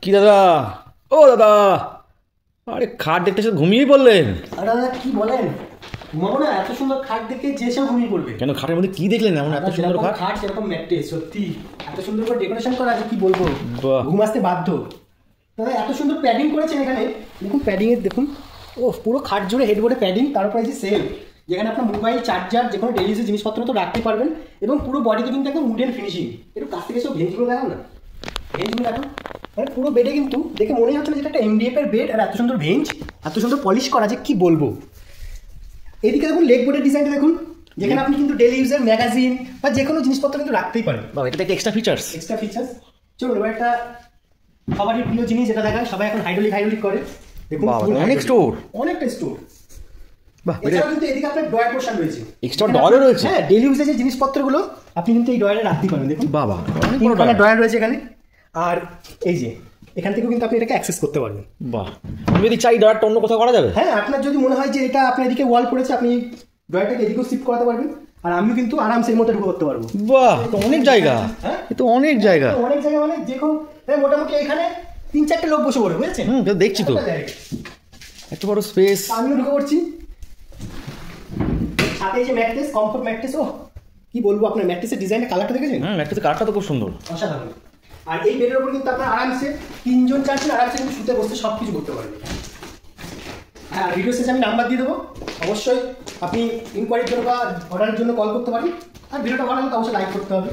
কি দাদা? ও দাদা, আরে খাট দেখতে এসে ঘুমিয়েই পড়লেন? আরে দাদা কি বলেন, ঘুমাবো না? এত সুন্দর খাট দেখে যে সব ঘুমিয়ে পড়বে। কেন, খাটের মধ্যে কি দেখলেন এমন এত সুন্দর খাট? খাট সেরকম ম্যাট্রেস, সত্যি এত সুন্দর করে ডেকোরেশন করা আছে, কি বলবো, বাহ। ঘুম আসতে বাধ্য। দাদা এত সুন্দর প্যাডিং করেছেন এখানে, দেখুন প্যাডিং এর দেখুন। ও পুরো খাট জুড়ে হেডবোর্ডে প্যাডিং, তারপরে যে সেল, যেখানে আপনার মোবাইল চার্জার যে কোনো ডেলি ইউজের জিনিসপত্র তো রাখতে পারবেন। এবং পুরো বডিতে কিন্তু একদম উডেন ফিনিশিং। একটু কাছ থেকে সব ভেঞ্জগুলো দেখান না, ভেঞ্জগুলো দেখান। মানে পুরো বেডে কিন্তু দেখে মনে হচ্ছে না যেটা একটা এমডিএফ এর বেড, আর এত সুন্দর ভেঞ্জ, এত সুন্দর পলিশ করা, যে কি বলবো। এদিকে দেখুন লেগ বোর্ডের ডিজাইনটা দেখুন, যেখানে আপনি কিন্তু ডেলি ইউজের ম্যাগাজিন বা যে কোনো জিনিসপত্র কিন্তু রাখতেই পারেন। বাবা, এটা একটা এক্সট্রা ফিচার্স। Extra features. চলুন এবার একটা সবারই প্রিয় জিনিস যেটা দেখায়, সবাই এখন হাইড্রোলিক করে। দেখুন বাবা, অনেক স্টোর, অনেকটা স্টোর। বাহ। এছাড়াও কিন্তু এদিকে আপনার ড্রয়ার পোর্শন রয়েছে, এক্সট্রা ড্রয়ারও রয়েছে। হ্যাঁ, ডেলি ইউজের যে জিনিসপত্রগুলো আপনি কিন্তু এই ড্রয়ারে রাখতে পারেন। দেখুন বাবা, অনেক বড় ড্রয়ার রয়েছে এখানে। আর এই যে এখান থেকেও কিন্তু আপনি এটাকে অ্যাক্সেস করতে পারবেন। বাহ, আমি যদি চাই ড্রয়ারটা অন্য কোথাও করা যাবে? হ্যাঁ, আপনার যদি মনে হয় যে এটা আপনার এদিকে ওয়াল পড়েছে, আপনি ড্রয়ারটাকে এদিকেও শিফট করাতে পারবেন। আর আমিও কিন্তু আরামসে এর মধ্যে ঢুকে করতে পারবো। বাহ, তো অনেক জায়গা। হ্যাঁ, এ তো অনেক জায়গা। অনেক জায়গা, মানে যে কোনো মোটামুটি এখানে 3-4টে লোক বসে পড়বে, বুঝেছেন? দেখছি তো, এত বড় স্পেস। আমিও ঢুকে পড়ছি। সাথে এই যে ম্যাট্রেস, কমফোর্ট ম্যাট্রেস, ও কি বলবো, আপনার ম্যাট্রেসের ডিজাইনের কালারটা দেখেছেন? ম্যাট্রেসের কালারটা তো খুব সুন্দর, অসাধারণ। আর এই বেডের উপর কিন্তু আপনার আরামসে 3 জন 4 জন আরামসে কিন্তু শুতে বসতে সব কিছু করতে পারবেন। হ্যাঁ, ভিডিও শেষে আমি নাম্বার দিয়ে দেবো, অবশ্যই আপনি ইনকোয়ারির জন্য বা অর্ডারের জন্য কল করতে পারেন। আর ভিডিওটা ভালো লাগলে অবশ্যই লাইক করতে হবে।